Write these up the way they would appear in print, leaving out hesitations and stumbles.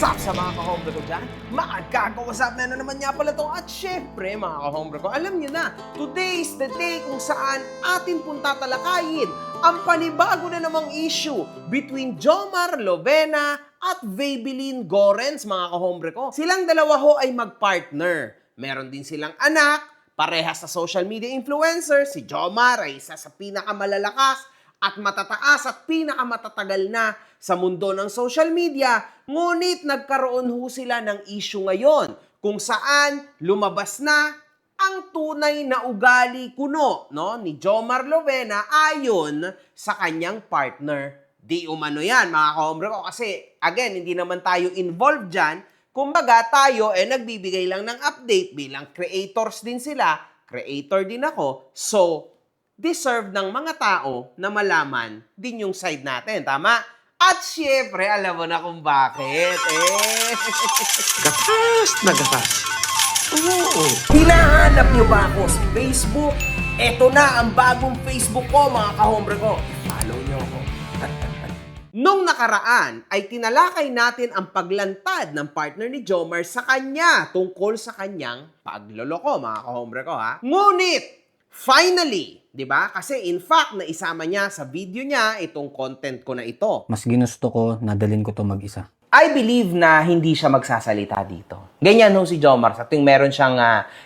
What's up sa mga kahombre ko dyan? Magkakausap na naman nga pala to. At syempre mga kahombre ko, alam nyo na, today is the day kung saan atin pong tatalakayin ang panibago na namang issue between Jomar Lovena at Vabeline Gorens, mga kahombre ko. Silang dalawa ho ay magpartner. Meron din silang anak, parehas sa social media influencer. Si Jomar ay isa sa pinakamalalakas at matataas at pinakamatatagal na sa mundo ng social media. Ngunit nagkaroon ho sila ng issue ngayon kung saan lumabas na ang tunay na ugali kuno, no, ni Jomar Lovena ayon sa kanyang partner. Di umano yan, mga kahombre ko, kasi again, hindi naman tayo involved dyan. Kumbaga tayo nagbibigay lang ng update bilang creators din sila, creator din ako, so deserve ng mga tao na malaman din yung side natin, tama? At syempre, alam mo na kung bakit. Gatas na gatas. Oo. Hinahanap niyo ba ako sa Facebook? Eto na ang bagong Facebook ko, mga kahombre ko. Follow niyo ako. Nung nakaraan ay tinalakay natin ang paglantad ng partner ni Jomar sa kanya tungkol sa kanyang pagloloko, mga kahombre ko, ha? Ngunit, finally, di ba? Kasi in fact, naisama niya sa video niya itong content ko na ito. Mas ginusto ko na dalhin ko to mag-isa. I believe na hindi siya magsasalita dito. Ganyan ho si Jomar. Sa tuwing meron siyang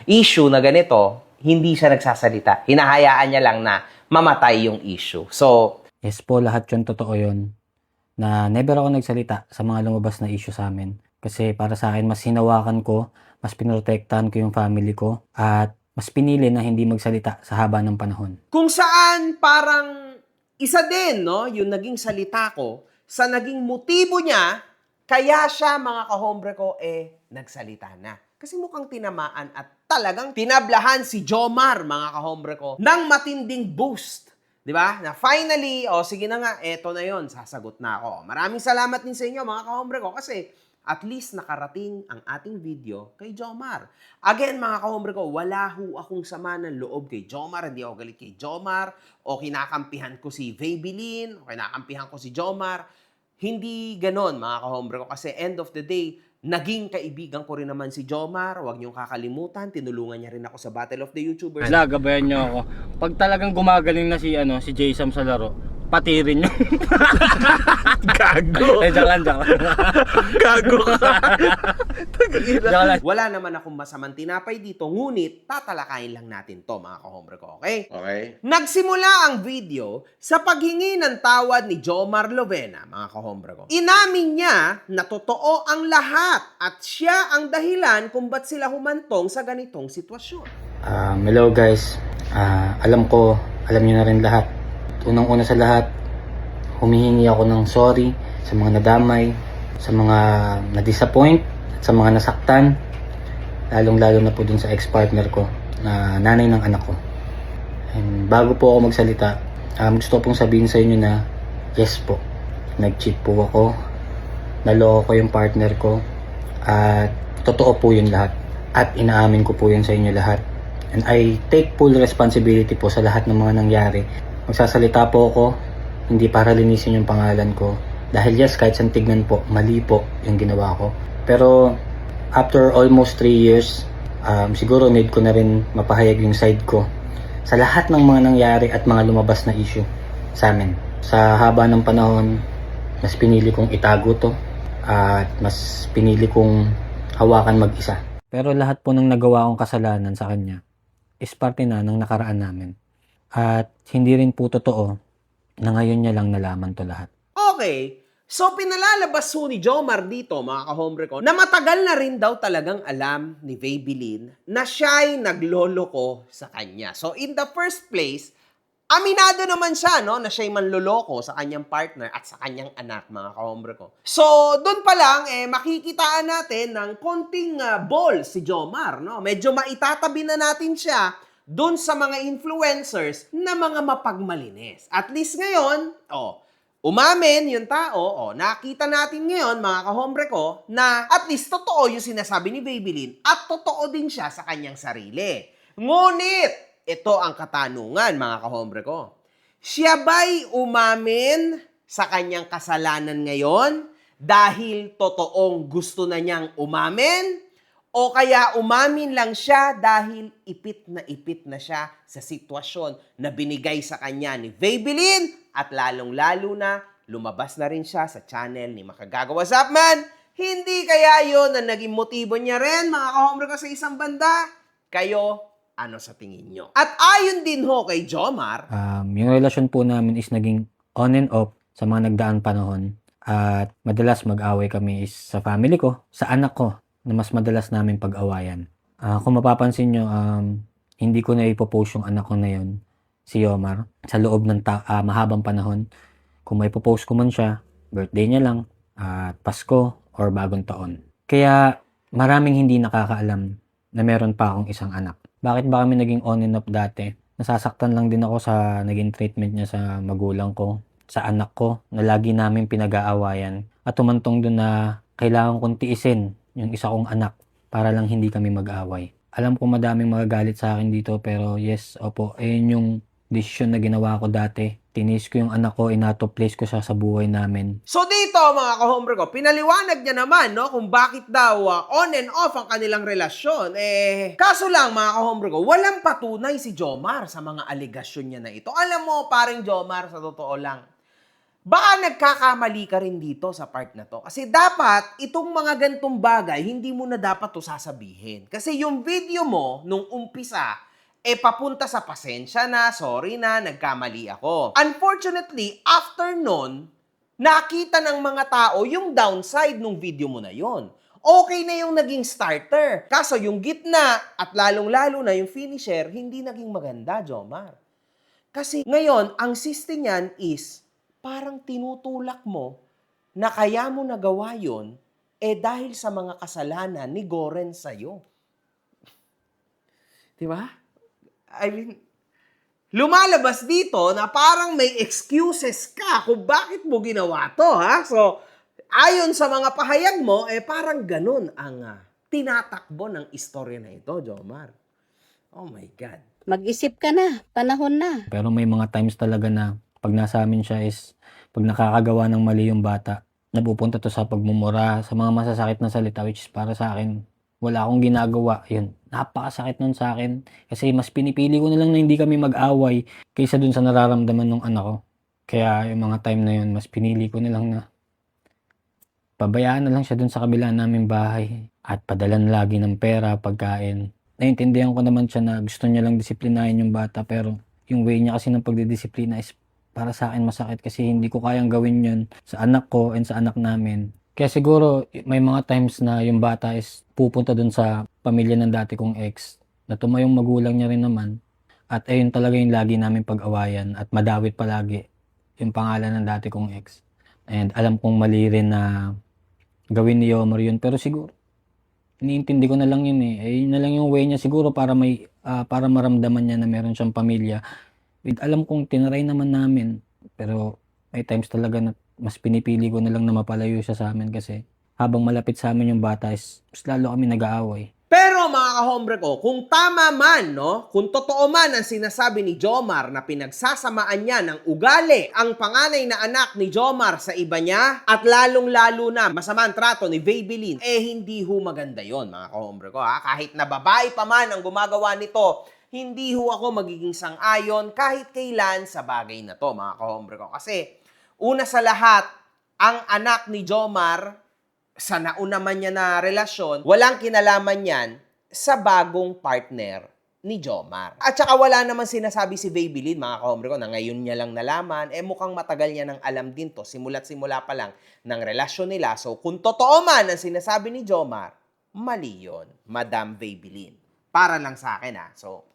issue na ganito, hindi siya nagsasalita. Hinahayaan niya lang na mamatay yung issue. So, Yes po, lahat yun totoo yun. Na never ako nagsalita sa mga lumabas na issue sa amin. Kasi para sa akin, mas hinawakan ko, mas pinoprotektahan ko yung family ko, at mas pinili na hindi magsalita sa haba ng panahon. kung saan parang isa din, no, yung naging salita ko sa naging motibo niya, kaya siya, mga kahombre ko, nagsalita na. Kasi mukhang tinamaan at talagang tinablahan si Jomar, mga kahombre ko, ng matinding boost. Di ba? Na finally, sige na nga, eto na yon, sasagot na ako. Maraming salamat din sa inyo, mga kahombre ko, kasi at least nakarating ang ating video kay Jomar. Again, mga kahombre ko, wala ho akong sama ng loob kay Jomar. Hindi ako galit kay Jomar, o kinakampihan ko si Vabeline, o kinakampihan ko si Jomar. Hindi ganon, mga kahombre ko, kasi end of the day, naging kaibigan ko rin naman si Jomar. Huwag niyong kakalimutan, tinulungan niya rin ako sa Battle of the YouTubers. Gabayan niyo ako. Pag talagang gumagaling na si Jason sa laro, pati rin yung Gago. joke lang. Gago ka. Joke lang. Wala naman akong masamang tinapay dito, ngunit tatalakayin lang natin to, mga kahombre ko, okay? Okay. Nagsimula ang video sa paghingi ng tawad ni Jomar Lovena, mga kahombre ko. Inamin niya na totoo ang lahat at siya ang dahilan kung ba't sila humantong sa ganitong sitwasyon. Hello guys, alam niyo na rin lahat. Unang-una sa lahat, humihingi ako ng sorry sa mga nadamay, sa mga na-disappoint, at sa mga nasaktan, lalong-lalo na po dun sa ex-partner ko, na nanay ng anak ko. And bago po ako magsalita, gusto ko pong sabihin sa inyo na yes po, nag-cheat po ako, naloko ko yung partner ko, at totoo po yun lahat. At inaamin ko po yun sa inyo lahat. And I take full responsibility po sa lahat ng mga nangyari. Magsasalita po ako, hindi para linisin yung pangalan ko. Dahil yes, kahit saan tignan po, mali po yung ginawa ko. Pero after almost 3 years, siguro need ko na rin mapahayag yung side ko sa lahat ng mga nangyari at mga lumabas na issue sa amin. Sa haba ng panahon, mas pinili kong itago to at mas pinili kong hawakan mag-isa. Pero lahat po ng nagawa kong kasalanan sa kanya is parte na ng nakaraan namin. At hindi rin po totoo na ngayon niya lang nalaman to lahat. Okay, so pinalalabas ho ni Jomar dito, mga kahombre ko, na matagal na rin daw talagang alam ni Vabeline na siya'y nagloloko sa kanya. So in the first place, aminado naman siya, no, na siya'y manloloko sa kanyang partner at sa kanyang anak, mga kahombre ko. So doon pa lang, makikitaan natin ng konting ball si Jomar, no? Medyo maitatabi na natin siya doon sa mga influencers na mga mapagmalinis. At least ngayon, umamin yung tao, nakita natin ngayon, mga kahombre ko, na at least totoo yung sinasabi ni Vabeline at totoo din siya sa kanyang sarili. Ngunit, ito ang katanungan, mga kahombre ko. Siya ba'y umamin sa kanyang kasalanan ngayon dahil totoong gusto na niyang umamin o kaya umamin lang siya dahil ipit na siya sa sitwasyon na binigay sa kanya ni Vaybelline at lalong-lalo na lumabas na rin siya sa channel ni Makagaga. What's up, man? Hindi kaya yon na naging motibo niya rin, mga kahombre ko sa isang banda? Kayo, ano sa tingin nyo? At ayon din ho kay Jomar, Yung relasyon po namin is naging on and off sa mga nagdaang panahon. At madalas mag-away kami is sa family ko, sa anak ko, na mas madalas namin pag-awayan. Kung mapapansin nyo, hindi ko na ipopost yung anak ko na yun, si Yomar, sa loob ng mahabang panahon. Kung may ipopost ko man siya, birthday niya lang, at Pasko, or bagong taon. Kaya maraming hindi nakakaalam na meron pa akong isang anak. Bakit ba kami naging on and off dati? Nasasaktan lang din ako sa naging treatment niya sa magulang ko, sa anak ko, na lagi namin pinag-aawayan. At tumantong doon na kailangan kong tiisin yung isa kong anak para lang hindi kami mag-away. Alam ko madaming magagalit sa akin dito, pero yes, opo, ayun yung desisyon na ginawa ko dati. Tinis ko yung anak ko, inato place ko siya sa buhay namin. so dito mga kahombre ko, pinaliwanag niya naman no, kung bakit daw on and off ang kanilang relasyon. Kaso lang mga kahombre ko, walang patunay si Jomar sa mga aligasyon niya na ito. Alam mo, paring Jomar, sa totoo lang, baka nagkakamali ka rin dito sa part na to. Kasi dapat, itong mga gantong bagay, hindi mo na dapat to sasabihin. Kasi yung video mo, nung umpisa, papunta sa pasensya na, sorry na, nagkamali ako. Unfortunately, after nun, nakita ng mga tao yung downside ng video mo na yon. Okay na yung naging starter. Kaso yung gitna at lalong-lalo na yung finisher, hindi naging maganda, Jomar. Kasi ngayon, ang siste niyan is, parang tinutulak mo na kaya mo nagawa yun, dahil sa mga kasalanan ni Goren sa'yo. Diba? I mean, lumalabas dito na parang may excuses ka kung bakit mo ginawa to, ha? So, ayon sa mga pahayag mo, parang ganun ang tinatakbo ng istorya na ito, Jomar. Oh my God. Mag-isip ka na, panahon na. Pero may mga times talaga na pag nasa amin siya is pag nakakagawa ng mali yung bata, napupunta to sa pagmumura, sa mga masasakit na salita, which is para sa akin, wala akong ginagawa. Yun, napakasakit nun sa akin. Kasi mas pinipili ko na lang na hindi kami mag-away kaysa dun sa nararamdaman ng anak ko. Kaya yung mga time na yun, mas pinili ko na lang na pabayaan na lang siya dun sa kabila naming bahay. At padalan lagi ng pera, pagkain. Naintindihan ko naman siya na gusto niya lang disiplinahin yung bata, pero yung way niya kasi ng pagdidisiplina is para sa akin masakit kasi hindi ko kayang gawin yun sa anak ko and sa anak namin. Kaya siguro may mga times na yung bata is pupunta dun sa pamilya ng dati kong ex na tumayong magulang niya rin naman. At ayun talaga yung lagi namin pag-awayan at madawit palagi yung pangalan ng dati kong ex. And alam kong mali rin na gawin ni Yomar yun, pero siguro iniintindi ko na lang yun yun na lang yung way niya siguro para para maramdaman niya na meron siyang pamilya. With alam kong tinaray naman namin, pero may times talaga na mas pinipili ko na lang na mapalayo siya sa amin kasi habang malapit sa amin yung bata is mas lalo kami nag-aaway. Pero mga kahombre ko, kung tama man, no? Kung totoo man ang sinasabi ni Jomar na pinagsasamaan niya ng ugali ang panganay na anak ni Jomar sa iba niya at lalong-lalo na masama ang trato ni Vaybelline, hindi ho maganda yon mga kahombre ko, ha? Kahit na babae pa man ang gumagawa nito, hindi ho ako magiging sang-ayon kahit kailan sa bagay na to, mga kahombre ko. Kasi, una sa lahat, ang anak ni Jomar, sa nauna man niya na relasyon, walang kinalaman yan sa bagong partner ni Jomar. At saka wala naman sinasabi si Vaybelline, mga kahombre ko, na ngayon niya lang nalaman, mukhang matagal niya nang alam din to, simula't-simula pa lang ng relasyon nila. So, kung totoo man ang sinasabi ni Jomar, mali yun, Madam Vaybelline. Para lang sa akin, ha. So,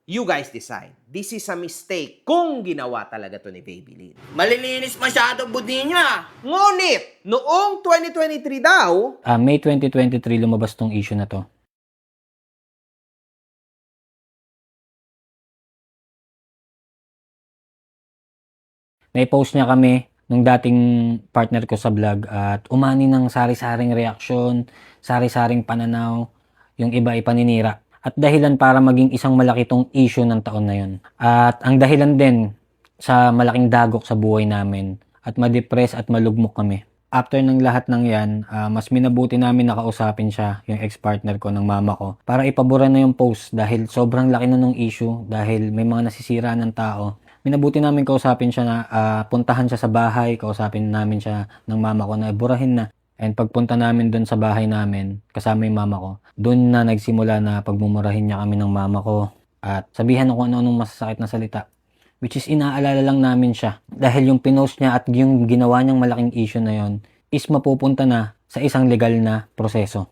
you guys decide. This is a mistake kung ginawa talaga to ni Vaybelline. Malilinis masyado budi niya. Ngunit, noong 2023 daw, May 2023 lumabas tong issue na to. Nai-post niya kami nung dating partner ko sa vlog at umani ng sari-saring reaksyon, sari-saring pananaw, yung iba ipaninira. At dahilan para maging isang malaki tong issue ng taon na yun. At ang dahilan din sa malaking dagok sa buhay namin at ma-depress at malugmok kami. After ng lahat ng yan, mas minabuti namin na kausapin siya, yung ex-partner ko ng mama ko, para ipabura na yung post dahil sobrang laki na nung issue, dahil may mga nasisira ng tao. Minabuti namin kausapin siya na puntahan siya sa bahay, kausapin namin siya ng mama ko na burahin na. And pagpunta namin doon sa bahay namin, kasama yung mama ko, doon na nagsimula na pagmumurahin niya kami ng mama ko at sabihan ako ano-anong masasakit na salita. Which is inaalala lang namin siya. Dahil yung pinost niya at yung ginawa niyang malaking issue na yon is mapupunta na sa isang legal na proseso.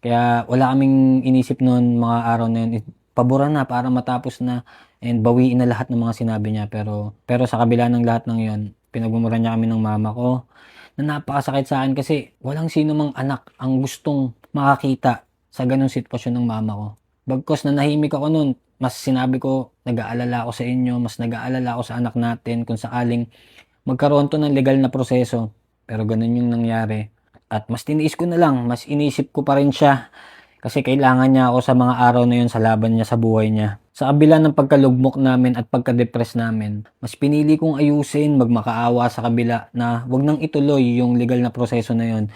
Kaya wala kaming inisip noon mga araw na yun. Pabura na para matapos na and bawiin na lahat ng mga sinabi niya. Pero sa kabila ng lahat ng yon, pinagmumura niya kami ng mama ko na napakasakit sa akin kasi walang sino mang anak ang gustong makakita sa ganung sitwasyon ng mama ko. Bagkos na nahimik ako noon, mas sinabi ko, nag-aalala ako sa inyo, mas nag-aalala ako sa anak natin kung sakaling magkaroon to ng legal na proseso. Pero ganun yung nangyari. At mas tiniis ko na lang, mas inisip ko pa rin siya. Kasi kailangan niya ako sa mga araw na yun sa laban niya sa buhay niya. Sa kabila ng pagkalugmok namin at pagka-depress namin, mas pinili kong ayusin, magmakaawa sa kabila na wag nang ituloy yung legal na proseso na yun.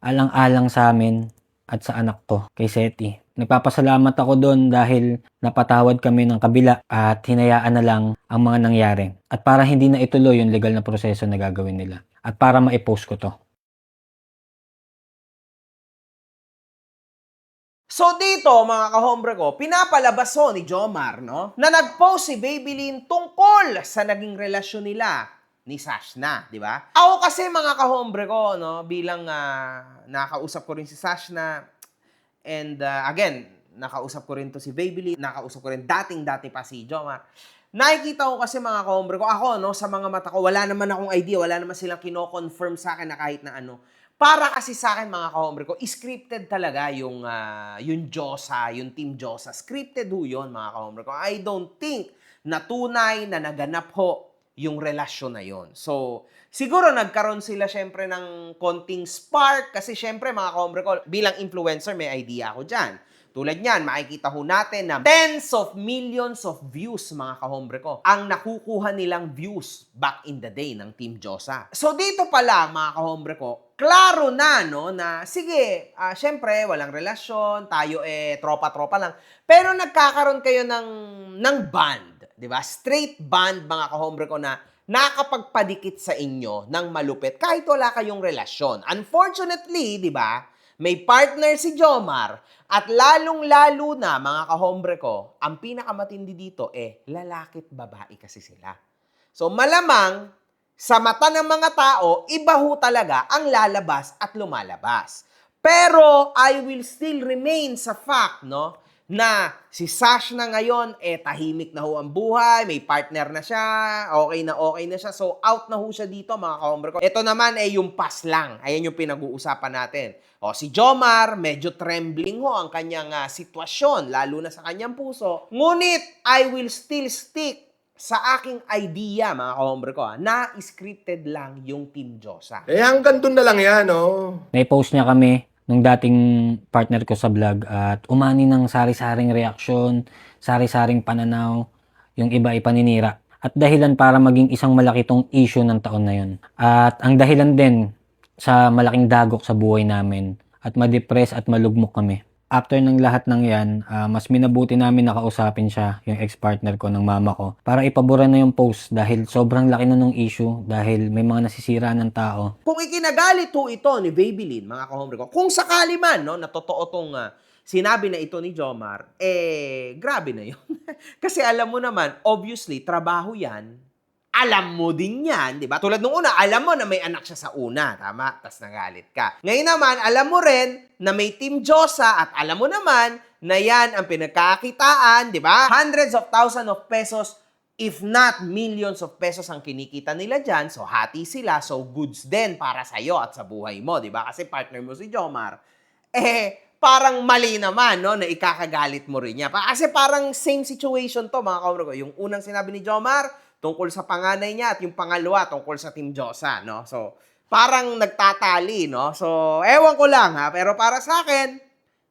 Alang-alang sa amin at sa anak ko, kay Seti. Nagpapasalamat ako doon dahil napatawad kami ng kabila at hinayaan na lang ang mga nangyari. At para hindi na ituloy yung legal na proseso na gagawin nila. At para ma-post ko to. So dito, mga kahombre ko, pinapalabas ni Jomar, no? Na nag-post si Babylin tungkol sa naging relasyon nila ni Sashna, di ba? Ako kasi mga kahombre ko, no, bilang nakausap ko rin si Sashna, and again, nakausap ko rin to si Babylin, nakausap ko rin dating-dati pa si Jomar. Nakikita ko kasi mga kahombre ko, ako, no, sa mga mata ko, wala naman akong idea, wala naman silang kino-confirm sa akin na kahit na ano. Para kasi sa akin, mga kahombre ko, scripted talaga yung Diyosa, yung Team Diyosa. Scripted ho yun, mga kahombre ko. I don't think na tunay na naganap ho yung relasyon na yon. So, siguro nagkaroon sila syempre ng konting spark kasi syempre, mga kahombre ko, bilang influencer, may idea ako dyan. Tulad niyan, makikita ho natin na tens of millions of views, mga kahombre ko, ang nakukuha nilang views back in the day ng Team Diyosa. So dito pa lang, mga kahombre ko, klaro na, no, na sige, syempre, walang relasyon, tayo tropa-tropa lang, pero nagkakaroon kayo ng band, di ba? Straight band, mga kahombre ko, na nakapagpadikit sa inyo ng malupit kahit wala kayong relasyon. Unfortunately, di ba, may partner si Jomar at lalong-lalo na, mga kahombre ko, ang pinakamatindi dito lalaki't babae kasi sila. So malamang, sa mata ng mga tao, iba ho talaga ang lalabas at lumalabas. Pero I will still remain sa fact, no, na si Sashna ngayon, tahimik na ho ang buhay, may partner na siya, okay na siya. So, out na ho siya dito, mga kahombre ko. Ito naman yung pass lang. Ayan yung pinag-uusapan natin. Si Jomar, medyo trembling ho ang kanyang sitwasyon, lalo na sa kanyang puso. Ngunit, I will still stick sa aking idea, mga kahombre ko, na scripted lang yung Team Diyosa. Hanggang doon na lang yan, Nai-post niya kami nung dating partner ko sa vlog at umani ng sari-saring reaksyon, sari-saring pananaw, yung iba ipaninira. At dahilan para maging isang malaki tong issue ng taon na yun. At ang dahilan din sa malaking dagok sa buhay namin at ma-depress at malugmok kami. After ng lahat ng yan, mas minabuti namin na kausapin siya, yung ex-partner ko ng mama ko, para ipabura na yung post dahil sobrang laki na nung issue dahil may mga nasisira ng tao. Kung ikinagalit ho ito ni Babylin, mga kahombre ko, kung sakali man, no, na totoo tong sinabi na ito ni Jomar, grabe na yun. Kasi alam mo naman, obviously, trabaho yan. Alam mo din yan, di ba? Tulad nung una, alam mo na may anak siya sa una, tama? Tas nagalit ka. Ngayon naman, alam mo rin na may Team Diyosa at alam mo naman na yan ang pinagkakitaan, di ba? Hundreds of thousands of pesos, if not millions of pesos ang kinikita nila dyan. So, hati sila. So, goods din para sa'yo at sa buhay mo, di ba? Kasi partner mo si Jomar. Parang mali naman, no, na ikakagalit mo rin niya. Kasi parang same situation to, mga kaumro ko. Yung unang sinabi ni Jomar, tungkol sa panganay niya at yung pangalawa tungkol sa Team Diyosa, no? So, parang nagtatali, no? So, ewan ko lang, ha? Pero para sa akin,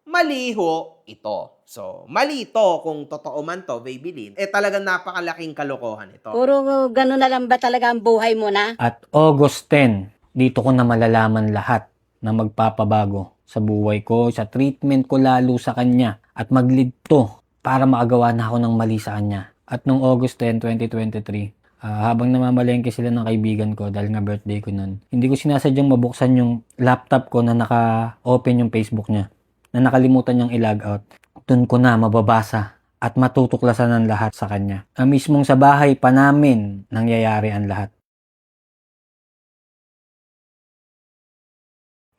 mali ho ito. So, mali ito kung totoo man to, Babylin. Talagang napakalaking kalokohan ito. Puro gano'n na lang ba talaga ang buhay mo na? At August 10, dito ko na malalaman lahat na magpapabago sa buhay ko, sa treatment ko lalo sa kanya. At mag-lead to para makagawa na ako ng mali sa kanya. At nung August 10, 2023, habang namamalengke sila ng kaibigan ko dahil nga birthday ko nun, hindi ko sinasadyang mabuksan yung laptop ko na naka-open yung Facebook niya, na nakalimutan niyang i-log out. Doon ko na mababasa at matutuklasan ang lahat sa kanya. Ang mismong sa bahay pa namin nangyayari ang lahat.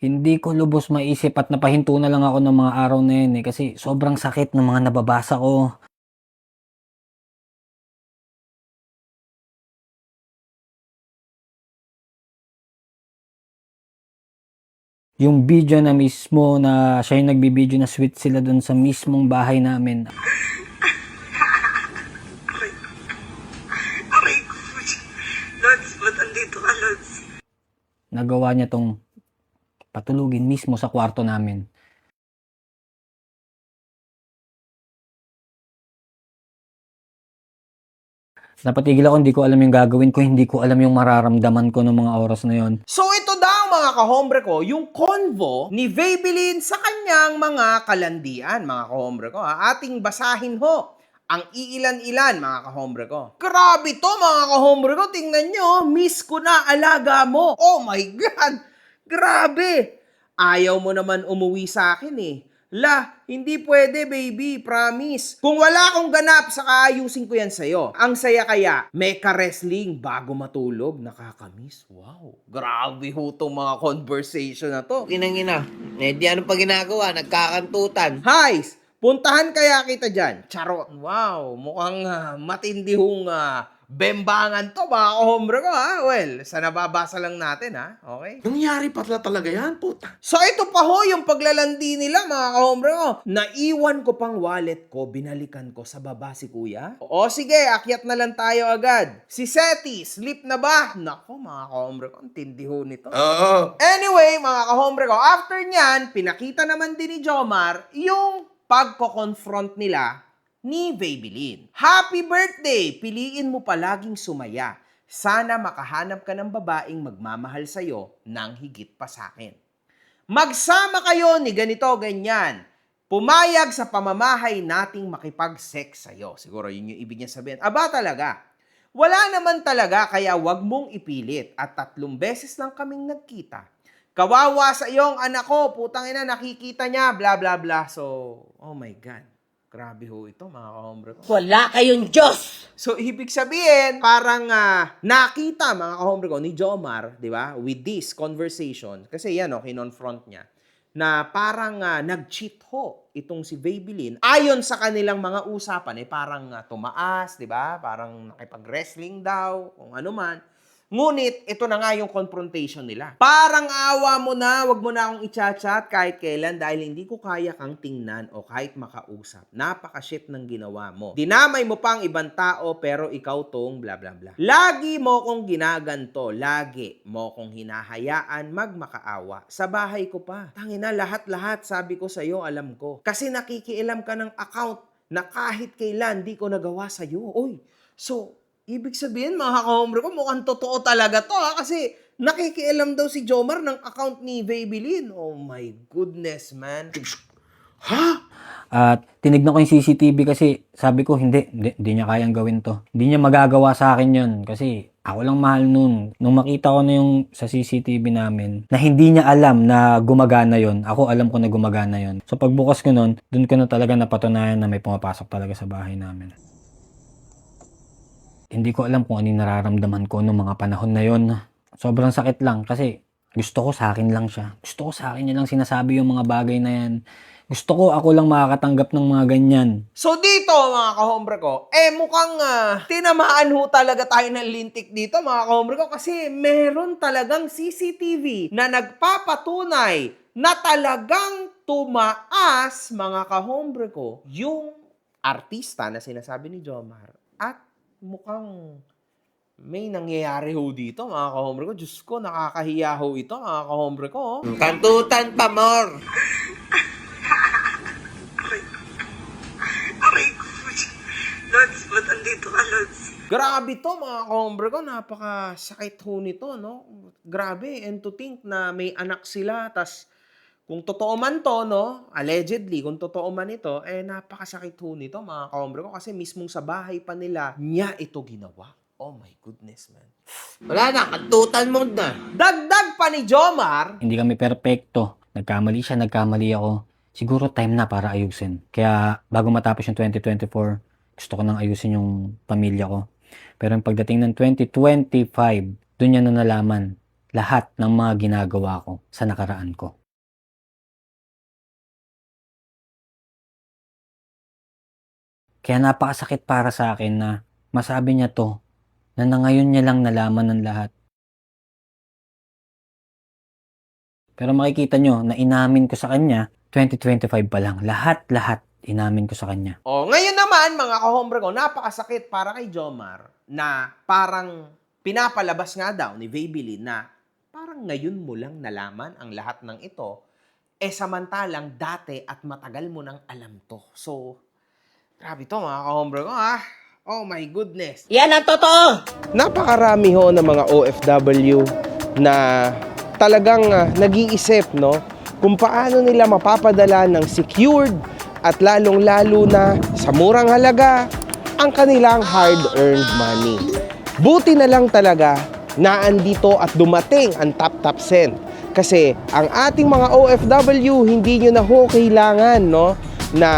Hindi ko lubos maisip at napahinto na lang ako ng mga araw na yun kasi sobrang sakit ng mga nababasa ko. Yung video na mismo na siya yung nagbibideo na sweet sila dun sa mismong bahay namin. Lods, ba't andito ka, Lods? Nagawa niya tong patulugin mismo sa kwarto namin. Napatigil ako, hindi ko alam yung gagawin ko, hindi ko alam yung mararamdaman ko ng mga oras na yon. So ito daw mga kahombre ko, yung convo ni Babylin sa kanyang mga kalandian, mga kahombre ko. Ating basahin ho ang iilan-ilan, mga kahombre ko. Grabe to mga kahombre ko, tingnan nyo, miss ko na alaga mo. Oh my God, grabe. Ayaw mo naman umuwi sa akin eh. La, hindi pwede baby, promise. Kung wala akong ganap, saka ayusin ko yan sa'yo. Ang saya kaya, meka wrestling bago matulog, nakakamiss. Wow, grabe ho itong mga conversation na to. Ginang-ina, di ano pa ginagawa? Nagkakantutan. Highs, puntahan kaya kita dyan. Charot. Wow, mukhang matindi hong bembangan to mga kahombre ko ha. Well, sa nababasa lang natin ha. Okay? Nangyari pa talaga yan, puta. So ito pa ho yung paglalandi nila mga kahombre ko. Naiwan ko pang wallet ko, binalikan ko sa baba si kuya. O sige, akyat na lang tayo agad. Si Seti, sleep na ba? Nako mga kahombre ko, ang tindi ho nito. Oo. Anyway, mga kahombre ko, after nyan, pinakita naman din ni Jomar yung pagko-confront nila ni Babylin. Happy birthday! Piliin mo palaging sumaya. Sana makahanap ka ng babaeng magmamahal sa'yo nang higit pa sa'kin. Magsama kayo ni ganito, ganyan. Pumayag sa pamamahay nating makipag-sex sa'yo. Siguro yun yung ibig niya sabihin. Aba talaga. Wala naman talaga kaya wag mong ipilit. At 3 beses lang kaming nagkita. Kawawa sa iyong anak ko. Putang ina, nakikita niya. Bla bla bla. So, oh my God. Grabe ho ito, mga kahombre ko. Wala kayong Diyos! So, ibig sabihin, parang nakita, mga kahombre ko, ni Jomar, di ba, with this conversation, kasi yan, kinonfront niya, na parang nag-cheat ho itong si Babylin. Ayon sa kanilang mga usapan, parang tumaas, di ba? Parang nakipag-wrestling daw, kung ano man. Ngunit, ito na nga yung confrontation nila. Parang awa mo na, wag mo na akong i-chat kahit kailan dahil hindi ko kaya kang tingnan o kahit makausap. Napaka-shit ng ginawa mo. Dinamay mo pang ibang tao pero ikaw tong bla bla bla. Lagi mo kong ginaganto, lagi mo kong hinahayaan magmakaawa. Sa bahay ko pa. Tangina, lahat-lahat sabi ko sa'yo, alam ko. Kasi nakikialam ka ng account na kahit kailan di ko nagawa sa'yo. Oy, so, ibig sabihin, mga kahombre ko, mukhang totoo talaga to kasi nakikialam daw si Jomar ng account ni Babylin. Oh my goodness, man. Ha? At tinignan ko yung CCTV kasi sabi ko hindi niya kayang gawin to. Hindi niya magagawa sa akin yun kasi ako lang mahal nun. Nung makita ko na yung sa CCTV namin na hindi niya alam na gumagana yon, ako alam ko na gumagana yon. So pagbukas ko nun, dun ko na talaga napatunayan na may pumapasok talaga sa bahay namin. Hindi ko alam kung ano yung nararamdaman ko noong mga panahon na yon. Sobrang sakit lang kasi gusto ko sa akin lang siya. Gusto ko sa akin niya lang sinasabi yung mga bagay na yan. Gusto ko ako lang makakatanggap ng mga ganyan. So dito, mga kahombre ko, mukhang tinamaan ho talaga tayo ng lintik dito, mga kahombre ko, kasi meron talagang CCTV na nagpapatunay na talagang tumaas, mga kahombre ko, yung artista na sinasabi ni Jomar. At mukhang may nangyayari ho dito, mga kahombre ko. Diyos ko, nakakahiya ho ito, mga kahombre ko. Kantutan pa, more. Lods, ba't andito ka, Lods? Grabe to mga kahombre ko, napakasakit ho nito, no? Grabe, and to think na may anak sila, tas kung totoo man to, no? Allegedly, kung totoo man ito, napakasakit ho nito mga kahombre ko kasi mismong sa bahay pa nila niya ito ginawa. Oh my goodness, man. Wala na, kantutan mo na. Dagdag pa ni Jomar, Hindi kami perpekto. Nagkamali siya, nagkamali ako. Siguro time na para ayusin. Kaya bago matapos yung 2024, gusto ko nang ayusin yung pamilya ko. Pero yung pagdating ng 2025, doon niya na nalaman lahat ng mga ginagawa ko sa nakaraan ko. Kaya napakasakit para sa akin na masabi niya to na ngayon niya lang nalaman ng lahat. Pero makikita nyo na inamin ko sa kanya 2025 pa lang. Lahat inamin ko sa kanya. oh, ngayon naman mga kahombre ko, napakasakit para kay Jomar na parang pinapalabas nga daw ni Babylin na parang ngayon mo lang nalaman ang lahat ng ito, samantalang dati at matagal mo nang alam to. So, grabe to mga kahombre ko ha. Oh my goodness. Yan ang totoo. Napakarami ho ng mga OFW na talagang nag-iisip, no, kung paano nila mapapadala ng secured at lalong-lalo na sa murang halaga ang kanilang hard-earned money. Buti na lang talaga na andito at dumating ang Tap Send. Kasi ang ating mga OFW, hindi nyo na ho kailangan, no, na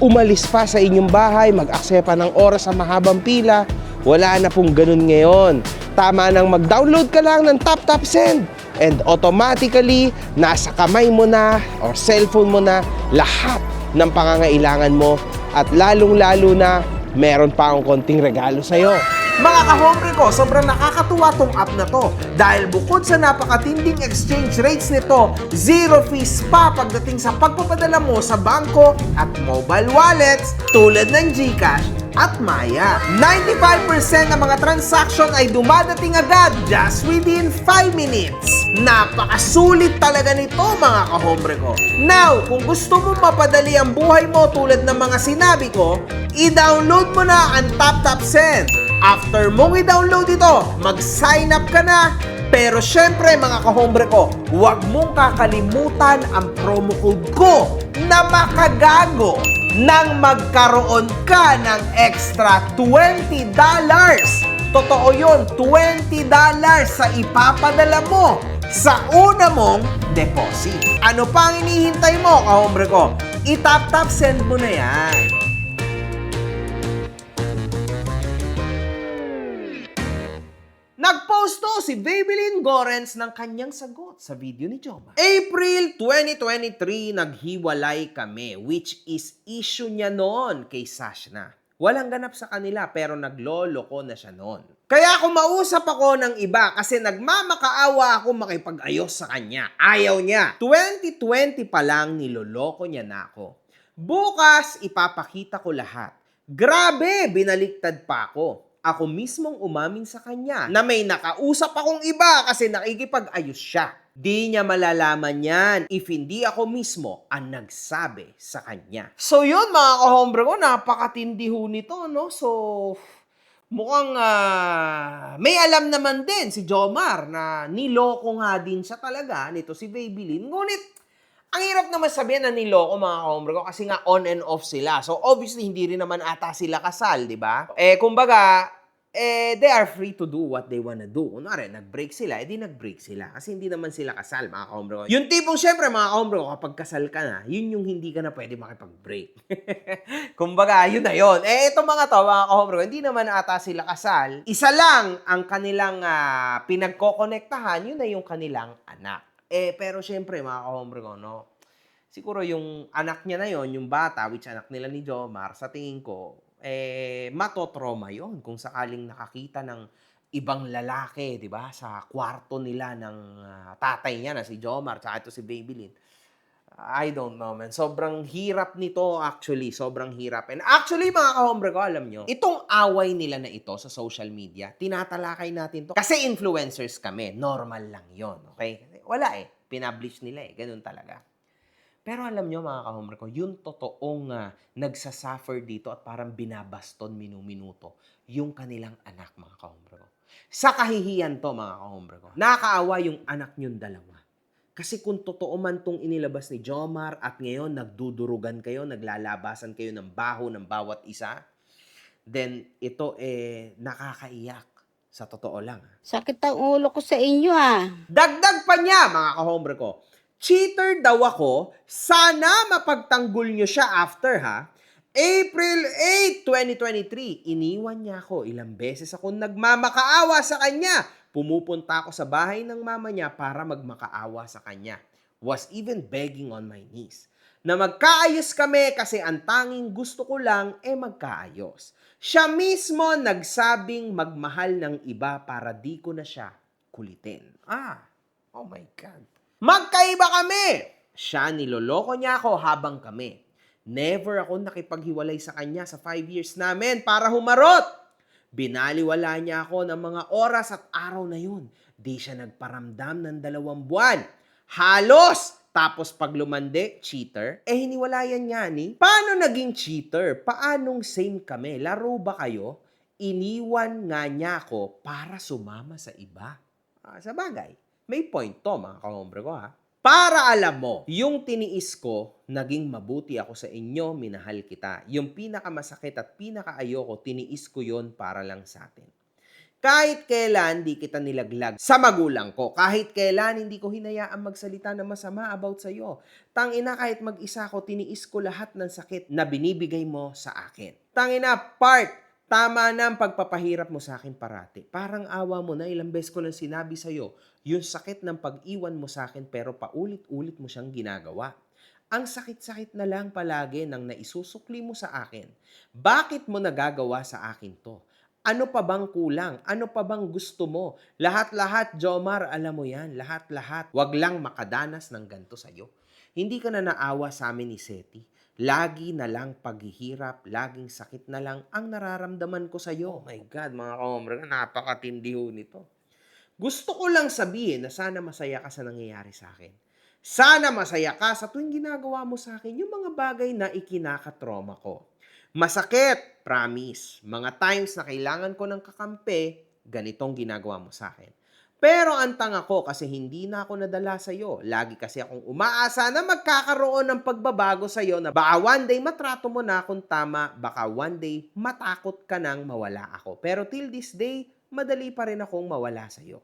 umalis pa sa inyong bahay, mag-aksepa ng oras sa mahabang pila. Wala na pong ganun ngayon. Tama nang mag-download ka lang ng Tap Send and automatically nasa kamay mo na o cellphone mo na lahat ng pangangailangan mo at lalong-lalo na meron pa akong konting regalo sa'yo. Mga kahombre ko, sobrang nakakatuwa tong app na to dahil bukod sa napakatinding exchange rates nito, zero fees pa pagdating sa pagpapadala mo sa bangko at mobile wallets tulad ng GCash at Maya. 95% ng mga transaction ay dumadating agad just within 5 minutes. Napakasulit talaga nito mga kahombre ko. Now, kung gusto mo mapadali ang buhay mo tulad ng mga sinabi ko, i-download mo na ang Tap Send. After mong i-download ito, mag-sign up ka na. Pero syempre mga kahombre ko, huwag mong kakalimutan ang promo code ko na makagago nang magkaroon ka ng extra $20. Totoo yun, $20 sa ipapadala mo sa una mong deposit. Ano pa ang inihintay mo, kahombre ko? I-Tap Send mo na yan. Nag-post to si Babylin Gorens ng kanyang sagot sa video ni Jomar. April 2023, naghiwalay kami, which is issue niya noon kay Sashna. Walang ganap sa kanila pero nagloloko na siya noon. Kaya kumausap ako ng iba kasi nagmamakaawa ako makipag-ayos sa kanya. Ayaw niya. 2020 pa lang niloloko niya na ako. Bukas, ipapakita ko lahat. Grabe, binaliktad pa ako. Ako mismong umamin sa kanya na may nakausap akong iba kasi nakikipag-ayos siya. Di niya malalaman yan if hindi ako mismo ang nagsabi sa kanya. So yun mga kahombre ko, napakatindi ho nito, no? So mukhang may alam naman din si Jomar na niloko nga din siya talaga nito si Babylin. Ngunit ang hirap naman sabihin na niloko mga kahombre ko kasi nga on and off sila. So obviously hindi rin naman ata sila kasal, di ba? Kumbaga, they are free to do what they wanna do. Kunwari, nag-break sila, di nag-break sila. Kasi hindi naman sila kasal, mga kahombre ko. Yung tipong syempre, mga kahombre ko, kapag kasal ka na, yun yung hindi ka na pwede makipag-break. Kumbaga, yun na yun. Itong mga to, mga kahombre ko, hindi naman ata sila kasal. Isa lang ang kanilang pinagkokonektahan, yun na yung kanilang anak. Pero syempre, mga kahombre ko, no? Siguro yung anak niya na yon, yung bata, which anak nila ni Jomar, sa tingin ko, matotrauma yon kung sakaling nakakita ng ibang lalaki, di ba, sa kwarto nila ng tatay niya na si Jomar, tsaka ito si Babylin. I don't know, man. Sobrang hirap nito, actually. Sobrang hirap. And actually, mga kahombre ko, alam nyo, itong away nila na ito sa social media, tinatalakay natin to. Kasi influencers kami. Normal lang yon, okay? Wala Pinablish nila Ganun talaga. Pero alam nyo mga ka-hombre ko, yung totoong nagsasuffer dito at parang binabaston minuminuto, yung kanilang anak mga ka-hombre ko. Sa kahihiyan to mga ka-hombre ko, nakakaawa yung anak nyong dalawa. Kasi kung totoo man tong inilabas ni Jomar at ngayon nagdudurugan kayo, naglalabasan kayo ng baho ng bawat isa, then ito nakakaiyak. Sa totoo lang. Sakit ang ulo ko sa inyo Dagdag pa niya, mga ka-hombre ko. Cheater daw ako, sana mapagtanggol niyo siya after April 8, 2023, iniwan niya ako. Ilang beses ako nagmamakaawa sa kanya. Pumupunta ako sa bahay ng mama niya para magmakaawa sa kanya. Was even begging on my knees. Na magkaayos kami kasi ang tanging gusto ko lang magkaayos. Siya mismo nagsabing magmahal ng iba para di ko na siya kulitin. Oh my God. Magkaiba kami! Siya niloloko niya ako habang kami. Never ako nakipaghiwalay sa kanya sa 5 years namin para humarot. Binaliwala niya ako ng mga oras at araw na yun. Di siya nagparamdam ng 2 buwan. Halos! Tapos pag lumande, cheater, hiniwalayan niya ni. Paano naging cheater? Paanong same kami? Laro ba kayo? Iniwan nga niya ako para sumama sa iba. Sa bagay, may point to mga ka-hombre ko Para alam mo, yung tiniis ko, naging mabuti ako sa inyo, minahal kita. Yung pinakamasakit at pinakaayoko, tiniis ko yon para lang sa atin. Kahit kailan di kita nilaglag sa magulang ko. Kahit kailan hindi ko hinayaan magsalita na masama about sa'yo. Tangina, kahit mag-isa ko, tiniis ko lahat ng sakit na binibigay mo sa akin. Tangina, tama na ang pagpapahirap mo sa akin parati. Parang awa mo na, ilang beses ko lang sinabi sa'yo, yung sakit ng pag-iwan mo sa akin pero paulit-ulit mo siyang ginagawa. Ang sakit-sakit na lang palagi ng naisusukli mo sa akin. Bakit mo nagagawa sa akin to? Ano pa bang kulang? Ano pa bang gusto mo? Lahat-lahat, Jomar, alam mo yan. Lahat-lahat. Wag lang makadanas ng ganito sa'yo. Hindi ka na naawa sa amin ni Seti. Lagi na lang paghihirap, laging sakit na lang ang nararamdaman ko sa'yo. Oh my God, mga ka-hombre, napakatindi ho nito. Gusto ko lang sabihin na sana masaya ka sa nangyayari sa akin. Sana masaya ka sa tuwing ginagawa mo sa akin yung mga bagay na ikinakatroma ko. Masakit, promise. Mga times na kailangan ko ng kakampi, ganitong ginagawa mo sa akin. Pero ang tanga ko kasi hindi na ako nadala sa'yo. Lagi kasi akong umaasa na magkakaroon ng pagbabago sa'yo na baka one day matrato mo na akong tama, baka one day matakot ka nang mawala ako. Pero till this day, madali pa rin akong mawala sa'yo.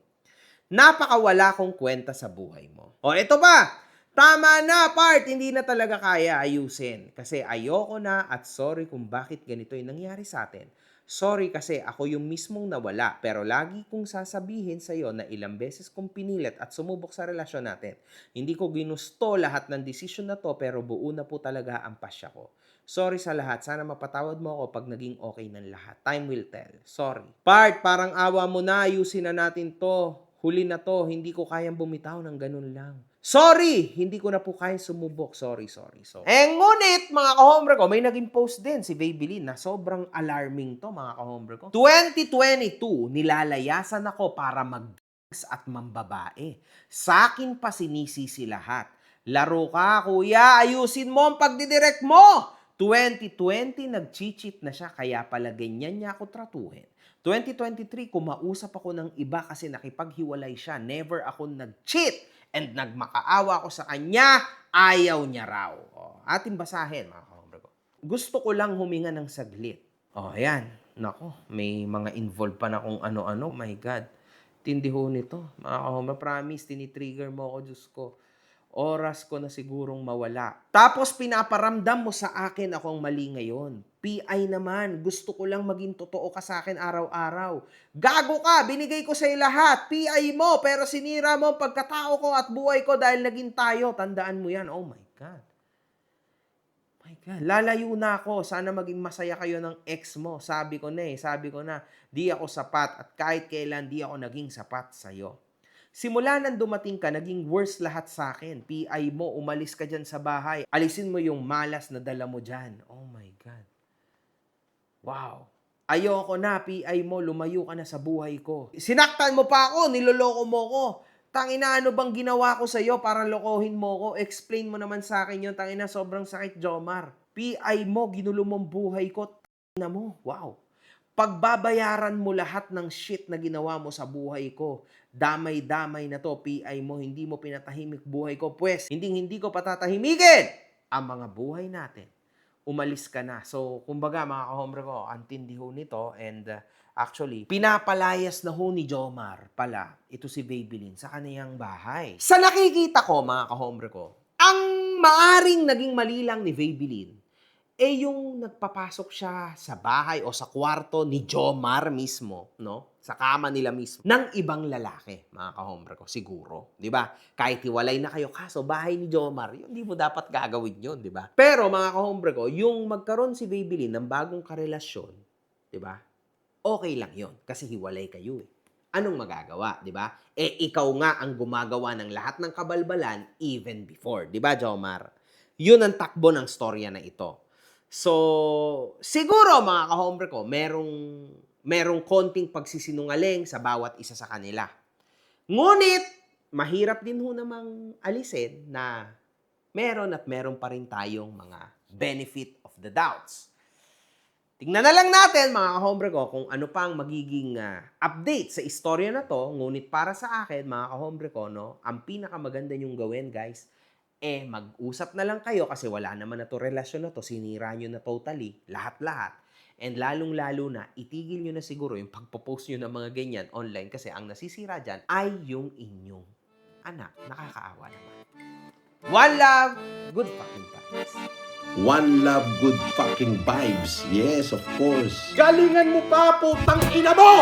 Napakawala kong kwenta sa buhay mo. O ito ba? Tama na, hindi na talaga kaya ayusin. Kasi ayoko na at sorry kung bakit ganito yung nangyari sa atin. Sorry kasi ako yung mismong nawala, pero lagi kong sasabihin sa'yo na ilang beses kong pinilit at sumubok sa relasyon natin. Hindi ko ginusto lahat ng desisyon na to, pero buo na po talaga ang pasya ko. Sorry sa lahat. Sana mapatawad mo ako pag naging okay ng lahat. Time will tell. Sorry. Parang awa mo na, ayusin na natin to. Huli na to, hindi ko kayang bumitaw ng ganun lang. Sorry! Hindi ko na po kayang sumubok. Sorry. Ngunit, mga ka-hombre ko, may naging post din si Babylin na sobrang alarming to, mga ka-hombre ko. 2022, nilalayasan ako para at mambabae. Sa akin pa sinisisi lahat. Laro ka, kuya. Ayusin mo ang pagdidirect mo. 2020, nag-cheat na siya, kaya pala ganyan niya ako tratuhin. 2023, kumausap ako ng iba kasi nakipaghiwalay siya. Never ako nag-cheat. And nagmakaawa ako sa kanya, ayaw niya raw. Ating basahin, mga ka-hombre ko. Gusto ko lang huminga ng saglit. Ayan. Nako, may mga involved pa na kung ano-ano. My God. Tindi ho nito. Mga ka-hombre, promise, tinitrigger mo ako, Diyos ko. Oras ko na sigurong mawala. Tapos pinaparamdam mo sa akin akong mali ngayon. PI naman, gusto ko lang maging totoo ka sa akin araw-araw. Gago ka, binigay ko sa'yo lahat. PI mo, pero sinira mo ang pagkatao ko at buhay ko dahil naging tayo. Tandaan mo yan. Oh my God. My God. Lalayo na ako. Sana maging masaya kayo ng ex mo. Sabi ko na, di ako sapat at kahit kailan di ako naging sapat sa'yo. Simula nang dumating ka, naging worse lahat sa akin. PI mo, umalis ka dyan sa bahay. Alisin mo yung malas na dala mo dyan. Oh my God. Wow. Ayoko na, PI mo, lumayo ka na sa buhay ko. Sinaktan mo pa ako, niloloko mo ko. Tangina, ano bang ginawa ko sa'yo para lokohin mo ko? Explain mo naman sa akin yun. Tangina, sobrang sakit, Jomar. PI mo, ginulo mong buhay ko. Tangina mo, wow. Pagbabayaran mo lahat ng shit na ginawa mo sa buhay ko. Damay-damay na to, PI mo, hindi mo pinatahimik buhay ko. Pwes, hindi ko patatahimikin ang mga buhay natin. Umalis ka na. So, kumbaga, mga kahombre ko, antindi ho nito. And actually, pinapalayas na ho ni Jomar pala, ito si Babylin, sa kaniyang bahay. Sa nakikita ko, mga kahombre ko, ang maaring naging mali lang ni Babylin, yung nagpapasok siya sa bahay o sa kwarto ni Jomar mismo, no? Sa kama nila mismo, ng ibang lalaki, mga kahombre ko, siguro. Di ba? Kahit hiwalay na kayo, kaso bahay ni Jomar, yun, di mo dapat gagawin yun, di ba? Pero, mga kahombre ko, yung magkaroon si Babylin ng bagong karelasyon, di ba? Okay lang yun, kasi hiwalay kayo eh. Anong magagawa, di ba? Ikaw nga ang gumagawa ng lahat ng kabalbalan even before, di ba, Jomar? Yun ang takbo ng storya na ito. So, siguro mga kahombre ko, merong konting pagsisinungaling sa bawat isa sa kanila. Ngunit, mahirap din ho namang alisin na meron pa rin tayong mga benefit of the doubts. Tingnan na lang natin mga kahombre ko kung ano pang magiging update sa istorya na to. Ngunit para sa akin mga kahombre ko, no, ang pinakamaganda nyong gawin guys, mag-usap na lang kayo kasi wala naman na to relasyon na to, sinira nyo na totally, lahat-lahat. And lalong-lalo na, itigil nyo na siguro yung pagpo-post nyo ng mga ganyan online kasi ang nasisira dyan ay yung inyong anak. Nakakaawa naman. One love, good fucking vibes. One love, good fucking vibes. Yes, of course. Galingan mo pa, putang ina mo!